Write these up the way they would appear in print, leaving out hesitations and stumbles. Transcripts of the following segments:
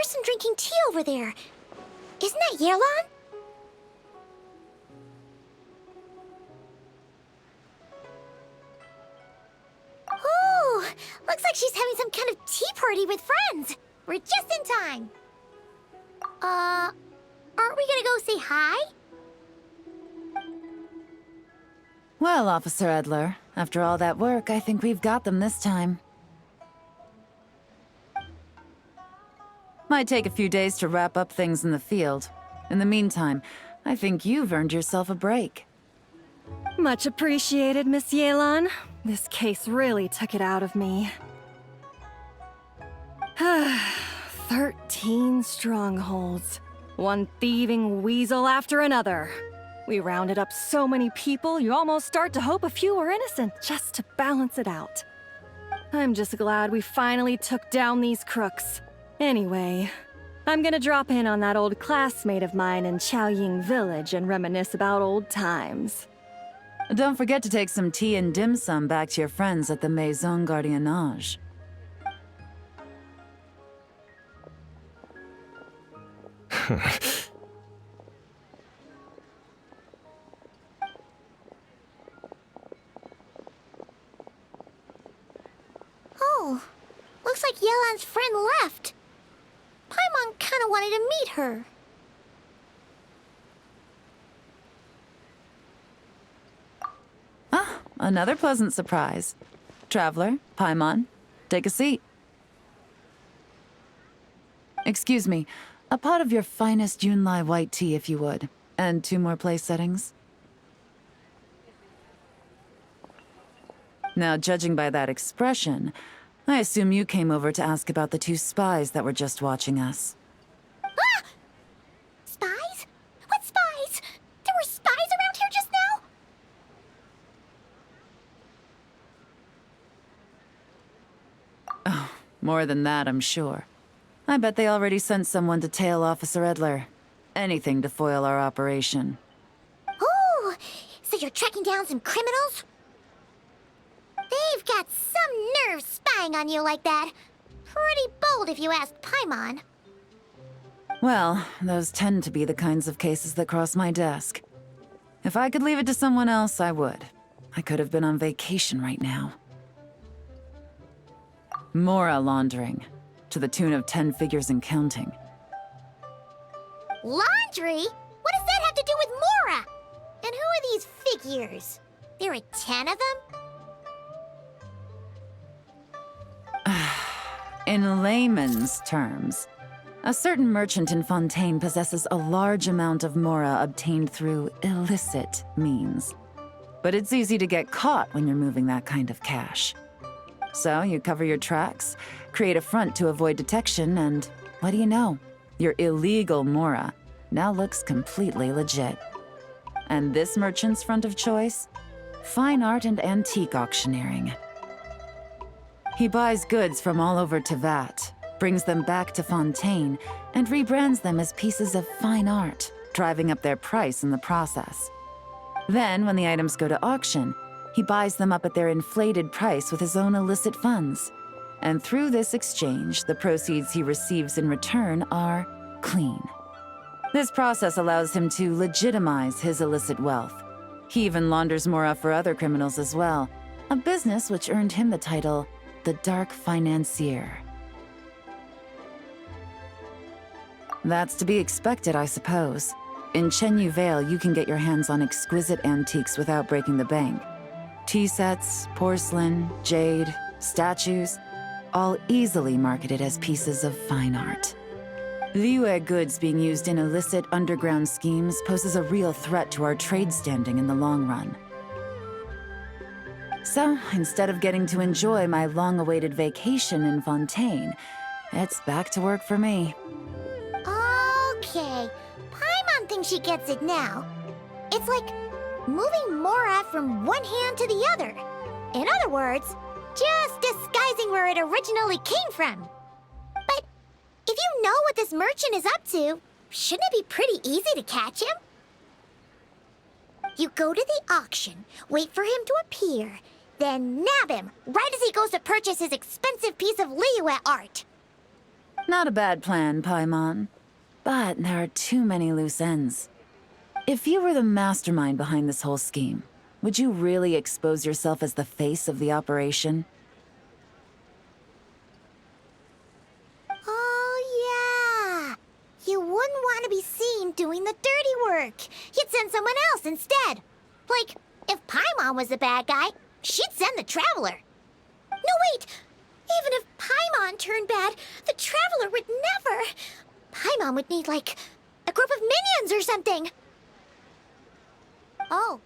person drinking tea over there. Isn't that Yelan? Oh, looks like she's having some kind of tea party with friends. We're just in time. Aren't we gonna go say hi? Well, Officer Edler, after all that work, I think we've got them this time. Might take a few days to wrap up things in the field. In the meantime, I think you've earned yourself a break. Much appreciated, Miss Yelan. This case really took it out of me. 13 strongholds. One thieving weasel after another. We rounded up so many people, you almost start to hope a few were innocent, just to balance it out. I'm just glad we finally took down these crooks. Anyway, I'm gonna drop in on that old classmate of mine in Chaoying Village and reminisce about old times. Don't forget to take some tea and dim sum back to your friends at the Maison Gardiennage. Oh, looks like Yelan's friend left. Paimon kinda wanted to meet her. Ah, another pleasant surprise. Traveler, Paimon, take a seat. Excuse me, a pot of your finest Yunlai white tea, if you would. And 2 more place settings. Now, judging by that expression, I assume you came over to ask about the 2 spies that were just watching us. Ah! Spies? What spies? There were spies around here just now? Oh, more than that, I'm sure. I bet they already sent someone to tail Officer Edler. Anything to foil our operation. Oh, so you're tracking down some criminals? They've got some nerve spying on you like that. Pretty bold if you ask Paimon. Well, those tend to be the kinds of cases that cross my desk. If I could leave it to someone else, I would. I could have been on vacation right now. Mora laundering, to the tune of 10 figures and counting. Laundry? What does that have to do with Mora? And who are these figures? There are 10 of them? In layman's terms, a certain merchant in Fontaine possesses a large amount of Mora obtained through illicit means. But it's easy to get caught when you're moving that kind of cash. So you cover your tracks, create a front to avoid detection, and what do you know? Your illegal Mora now looks completely legit. And this merchant's front of choice? Fine art and antique auctioneering. He buys goods from all over Tevat, brings them back to Fontaine, and rebrands them as pieces of fine art, driving up their price in the process. Then, when the items go to auction, he buys them up at their inflated price with his own illicit funds. And through this exchange, the proceeds he receives in return are clean. This process allows him to legitimize his illicit wealth. He even launders Mora for other criminals as well, a business which earned him the title the Dark Financier. That's to be expected, I suppose. In Chenyu Vale, you can get your hands on exquisite antiques without breaking the bank. Tea sets, porcelain, jade, statues, all easily marketed as pieces of fine art. Liyue goods being used in illicit underground schemes poses a real threat to our trade standing in the long run. So, instead of getting to enjoy my long-awaited vacation in Fontaine, it's back to work for me. Okay, Paimon thinks she gets it now. It's like moving Mora from one hand to the other. In other words, just disguising where it originally came from. But if you know what this merchant is up to, shouldn't it be pretty easy to catch him? You go to the auction, wait for him to appear, then nab him right as he goes to purchase his expensive piece of Liyue art. Not a bad plan, Paimon. But there are too many loose ends. If you were the mastermind behind this whole scheme, would you really expose yourself as the face of the operation? Oh, yeah. You wouldn't want to be seen doing the dirty work. You'd send someone else instead. Like, if Paimon was the bad guy, she'd send the Traveler. No, wait! Even if Paimon turned bad, the Traveler would never... Paimon would need, like, a group of minions or something. Oh.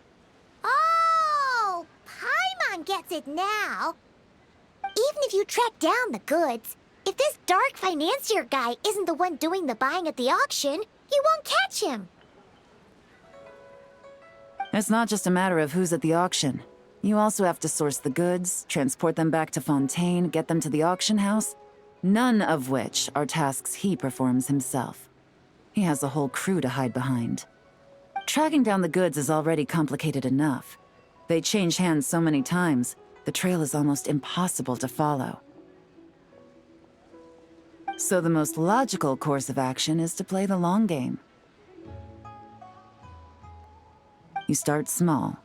Oh! Paimon gets it now. Even if you track down the goods, if this dark financier guy isn't the one doing the buying at the auction, you won't catch him. It's not just a matter of who's at the auction. You also have to source the goods, transport them back to Fontaine, get them to the auction house, none of which are tasks he performs himself. He has a whole crew to hide behind. Tracking down the goods is already complicated enough. They change hands so many times, the trail is almost impossible to follow. So the most logical course of action is to play the long game. You start small.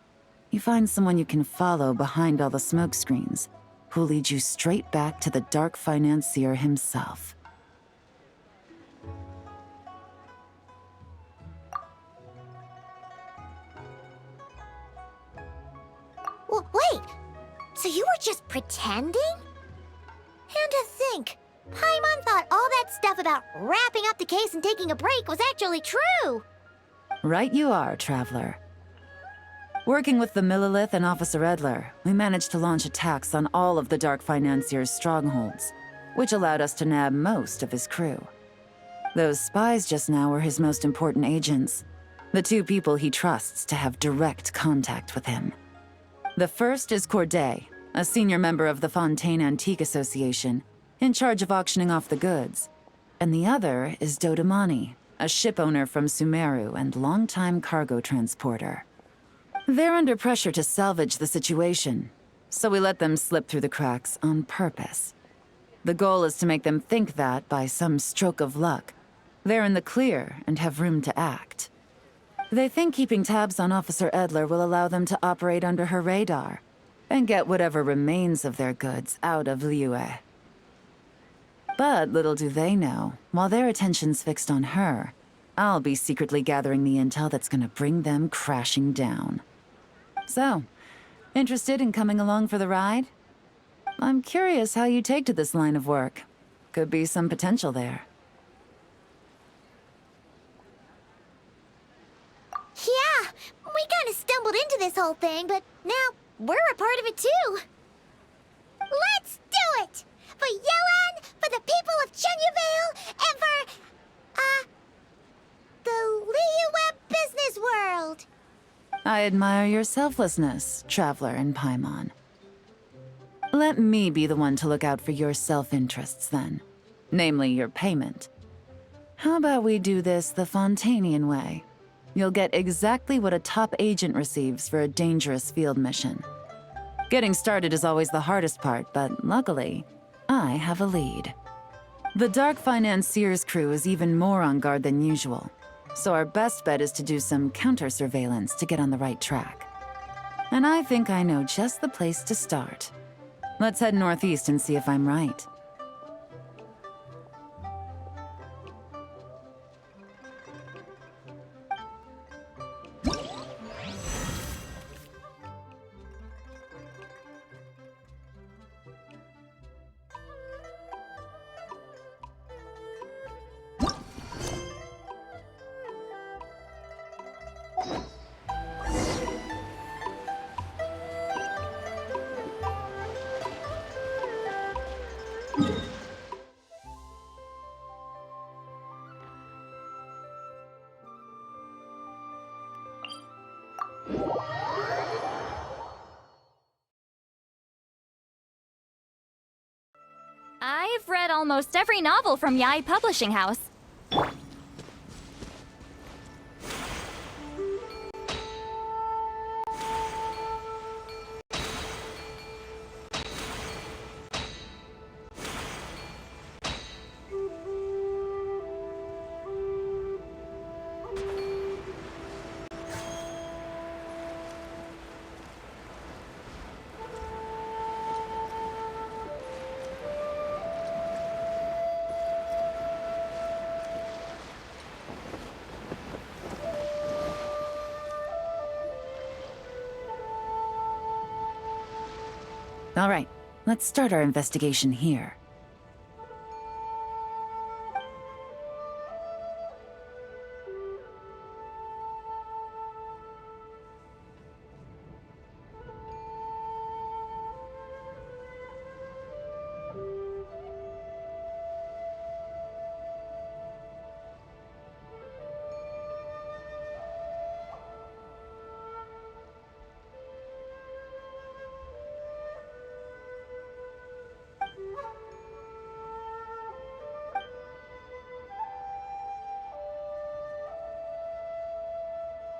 You find someone you can follow behind all the smoke screens, who'll lead you straight back to the dark financier himself. Well, wait! So you were just pretending? And to think, Paimon thought all that stuff about wrapping up the case and taking a break was actually true! Right you are, Traveler. Working with the Millilith and Officer Edler, we managed to launch attacks on all of the Dark Financier's strongholds, which allowed us to nab most of his crew. Those spies just now were his most important agents, the two people he trusts to have direct contact with him. The first is Corday, a senior member of the Fontaine Antique Association, in charge of auctioning off the goods. And the other is Dodamani, a ship owner from Sumeru and longtime cargo transporter. They're under pressure to salvage the situation, so we let them slip through the cracks on purpose. The goal is to make them think that, by some stroke of luck, they're in the clear and have room to act. They think keeping tabs on Officer Edler will allow them to operate under her radar and get whatever remains of their goods out of Liyue. But little do they know, while their attention's fixed on her, I'll be secretly gathering the intel that's gonna bring them crashing down. So, interested in coming along for the ride? I'm curious how you take to this line of work. Could be some potential there. Yeah, we kinda stumbled into this whole thing, but now we're a part of it too. Let's do it! For Yelan, for the people of Chenyavale, and for, the Liyue business world! I admire your selflessness, Traveler and Paimon. Let me be the one to look out for your self-interests, then. Namely, your payment. How about we do this the Fontainian way? You'll get exactly what a top agent receives for a dangerous field mission. Getting started is always the hardest part, but luckily, I have a lead. The Dark Financier's crew is even more on guard than usual, so our best bet is to do some counter-surveillance to get on the right track. And I think I know just the place to start. Let's head northeast and see if I'm right. I've read almost every novel from Yai Publishing House. All right, let's start our investigation here.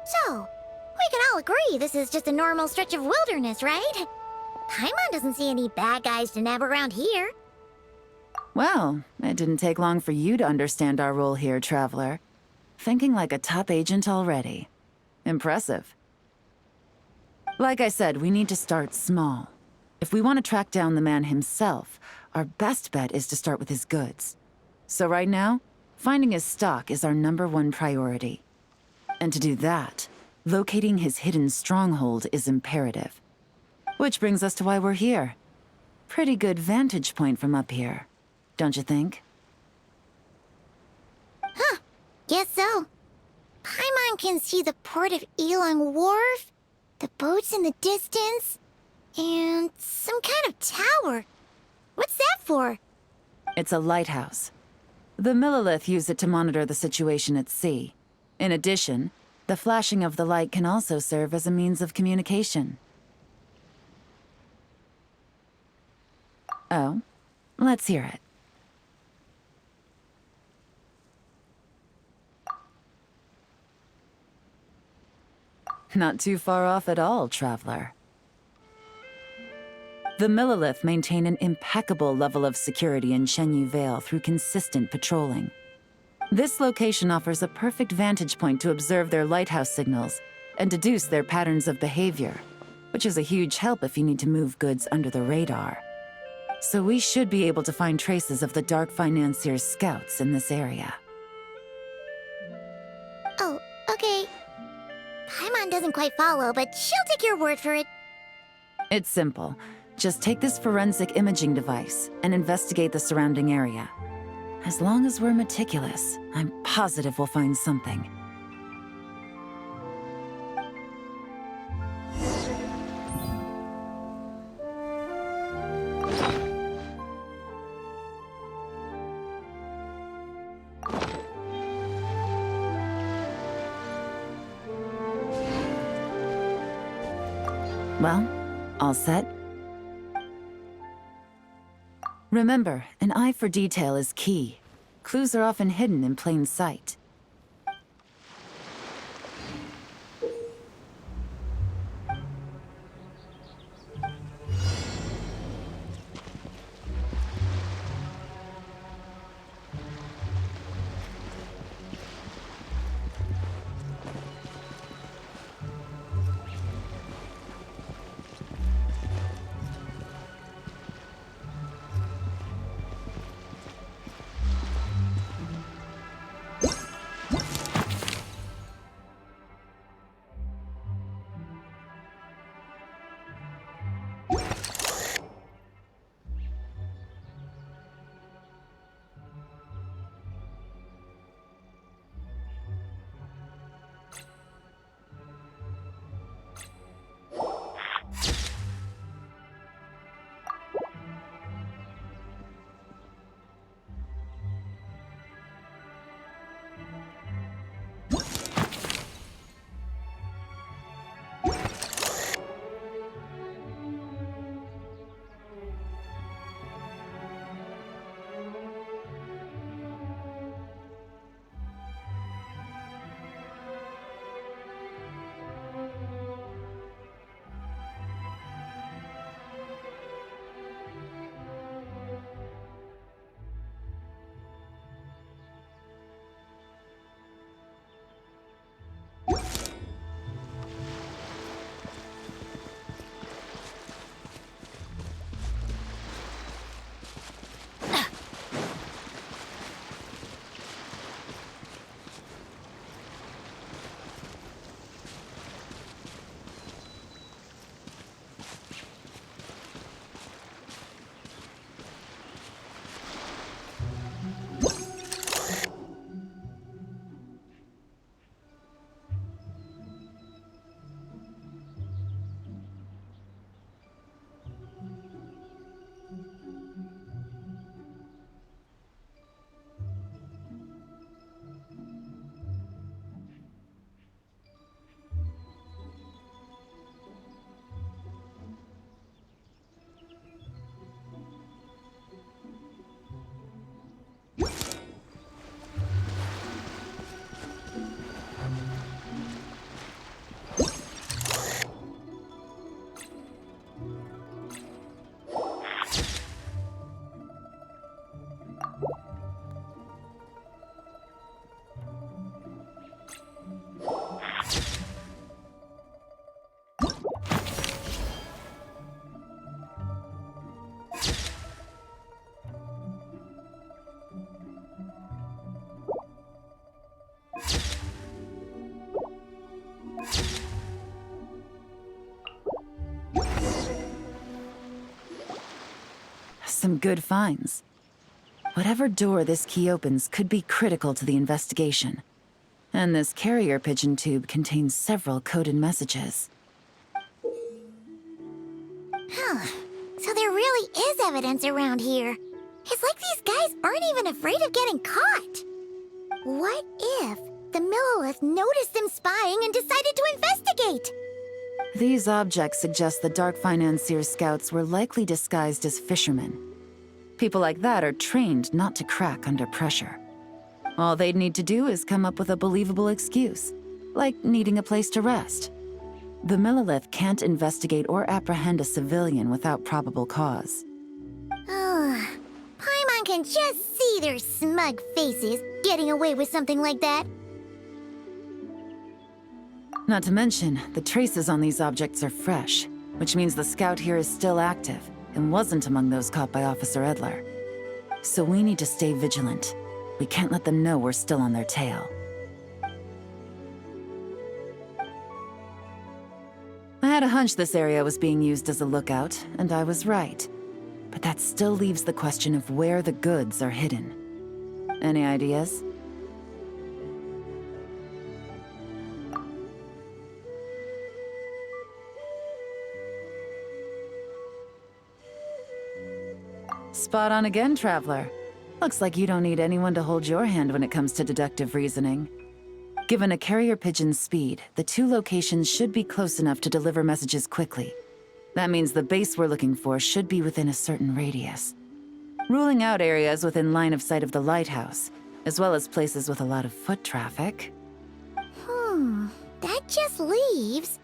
So, we can all agree this is just a normal stretch of wilderness, right? Paimon doesn't see any bad guys to nab around here. Well, it didn't take long for you to understand our role here, Traveler. Thinking like a top agent already. Impressive. Like I said, we need to start small. If we want to track down the man himself, our best bet is to start with his goods. So right now, finding his stock is our #1 priority. And to do that, locating his hidden stronghold is imperative. Which brings us to why we're here. Pretty good vantage point from up here, don't you think? Huh, guess so. Paimon can see the port of Yelan Wharf, the boats in the distance, and some kind of tower. What's that for? It's a lighthouse. The Millilith use it to monitor the situation at sea. In addition, the flashing of the light can also serve as a means of communication. Oh, let's hear it. Not too far off at all, Traveler. The Millilith maintain an impeccable level of security in Shenyu Vale through consistent patrolling. This location offers a perfect vantage point to observe their lighthouse signals and deduce their patterns of behavior, which is a huge help if you need to move goods under the radar. So we should be able to find traces of the Dark Financier's scouts in this area. Oh, okay. Paimon doesn't quite follow, but she'll take your word for it. It's simple. Just take this forensic imaging device and investigate the surrounding area. As long as we're meticulous, I'm positive we'll find something. Well, all set? Remember, an eye for detail is key. Clues are often hidden in plain sight. some good finds. Whatever door this key opens could be critical to the investigation. And this carrier pigeon tube contains several coded messages. Huh. So there really is evidence around here. It's like these guys aren't even afraid of getting caught. What if the Millilith noticed them spying and decided to investigate? These objects suggest the Dark Financier scouts were likely disguised as fishermen. People like that are trained not to crack under pressure. All they'd need to do is come up with a believable excuse, like needing a place to rest. The Millilith can't investigate or apprehend a civilian without probable cause. Oh, Paimon can just see their smug faces getting away with something like that. Not to mention, the traces on these objects are fresh, which means the scout here is still active and wasn't among those caught by Officer Edler. So we need to stay vigilant. We can't let them know we're still on their tail. I had a hunch this area was being used as a lookout, and I was right. But that still leaves the question of where the goods are hidden. Any ideas? Spot on again, Traveler. Looks like you don't need anyone to hold your hand when it comes to deductive reasoning. Given a carrier pigeon's speed, the two locations should be close enough to deliver messages quickly. That means the base we're looking for should be within a certain radius. Ruling out areas within line of sight of the lighthouse, as well as places with a lot of foot traffic. That just leaves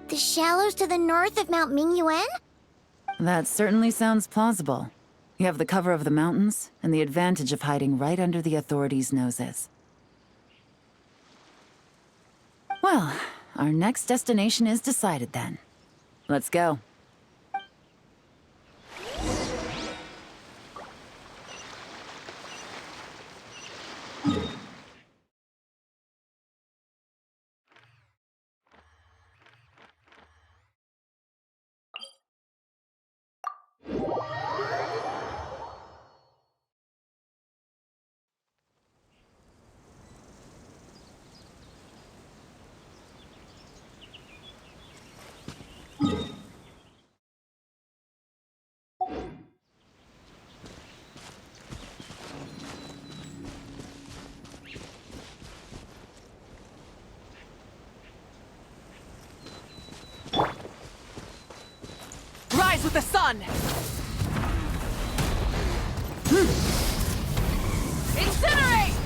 the shallows to the north of Mount Mingyuan? That certainly sounds plausible. You have the cover of the mountains, and the advantage of hiding right under the authorities' noses. Well, our next destination is decided then. Let's go. Rise with the sun! Incinerate!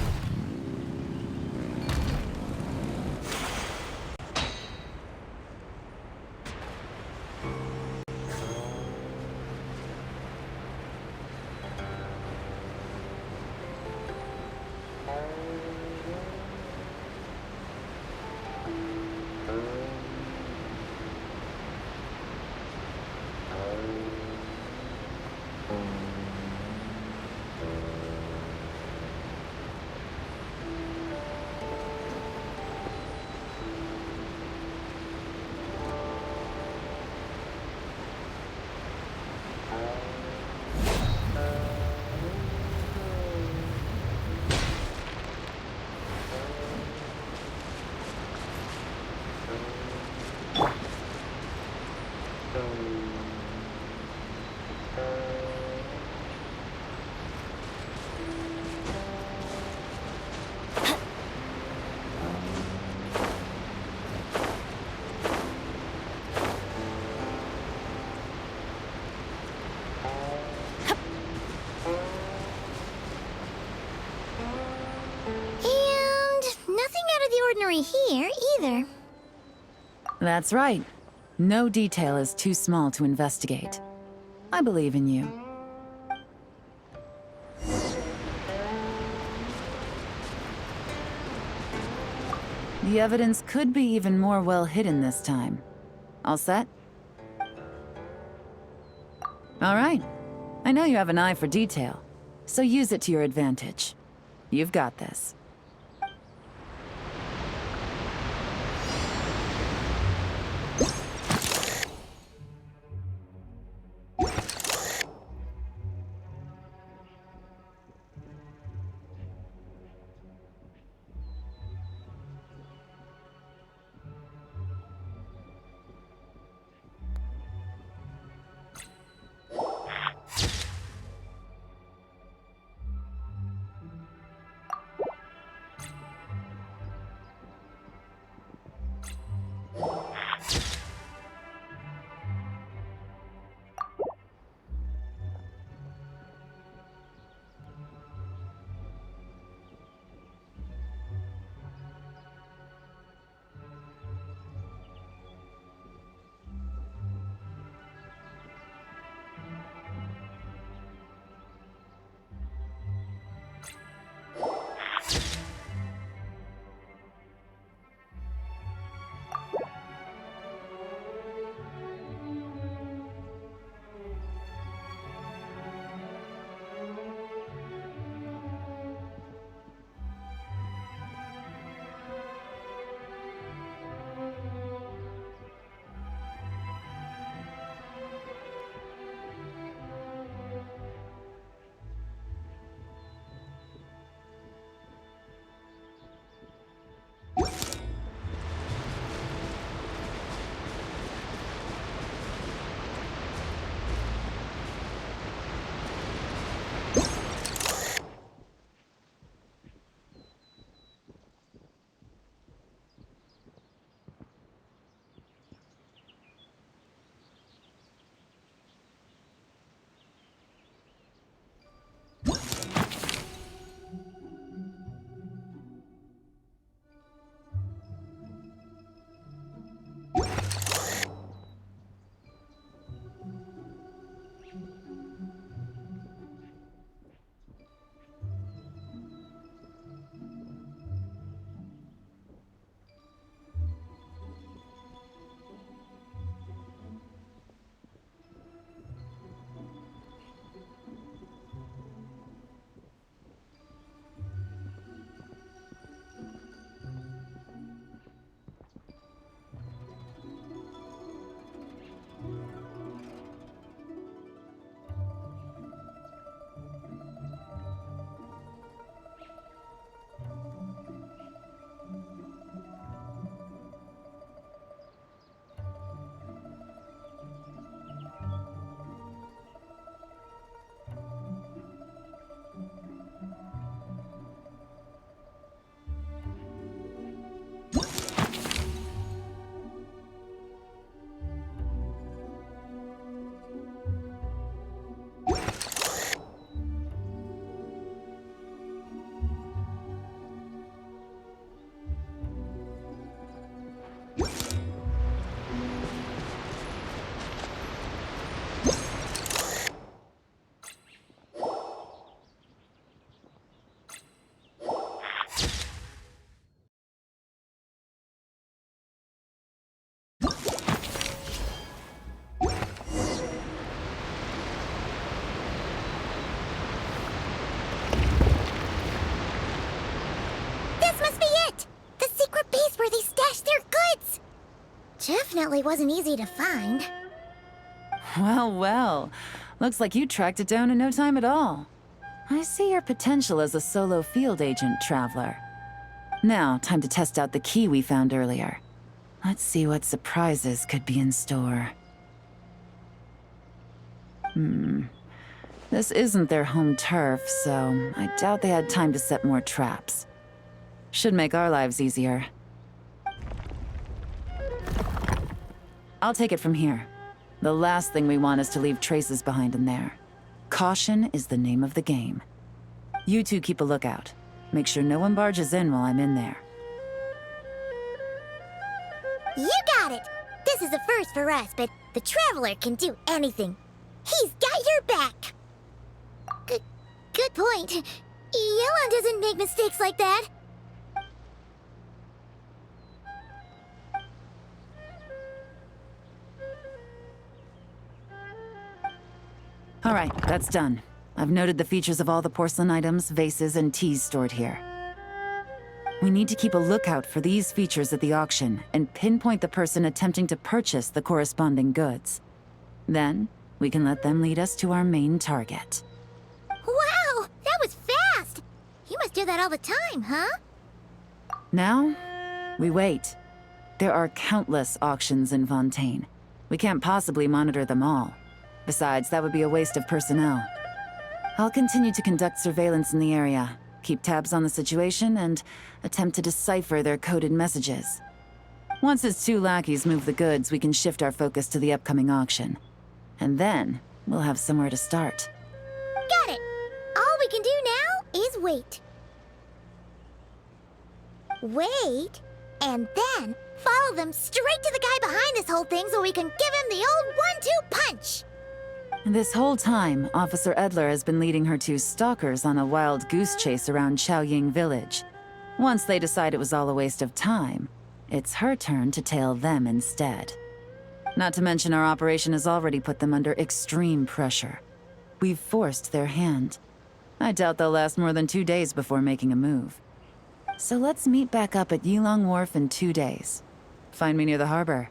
Ordinary here, either. That's right. No detail is too small to investigate. I believe in you. The evidence could be even more well hidden this time. All set? All right. I know you have an eye for detail, so use it to your advantage. You've got this. definitely wasn't easy to find. Well, well. Looks like you tracked it down in no time at all. I see your potential as a solo field agent, Traveler. Now, time to test out the key we found earlier. Let's see what surprises could be in store. This isn't their home turf, so I doubt they had time to set more traps. Should make our lives easier. I'll take it from here. The last thing we want is to leave traces behind in there. Caution is the name of the game. You two keep a lookout. Make sure no one barges in while I'm in there. You got it! This is a first for us, but the Traveler can do anything. He's got your back! Good point. Yelan doesn't make mistakes like that. All right, that's done. I've noted the features of all the porcelain items, vases, and teas stored here. We need to keep a lookout for these features at the auction and pinpoint the person attempting to purchase the corresponding goods. Then, we can let them lead us to our main target. Wow, that was fast! You must do that all the time, huh? Now, we wait. There are countless auctions in Fontaine. We can't possibly monitor them all. Besides, that would be a waste of personnel. I'll continue to conduct surveillance in the area, keep tabs on the situation, and attempt to decipher their coded messages. Once his two lackeys move the goods, we can shift our focus to the upcoming auction. And then, we'll have somewhere to start. Got it! All we can do now is wait. Wait, and then follow them straight to the guy behind this whole thing so we can give him the old 1-2 punch! This whole time, Officer Edler has been leading her two stalkers on a wild goose chase around Chaoying Village. Once they decide it was all a waste of time, it's her turn to tail them instead. Not to mention our operation has already put them under extreme pressure. We've forced their hand. I doubt they'll last more than 2 days before making a move. So let's meet back up at Yulong Wharf in 2 days. Find me near the harbor.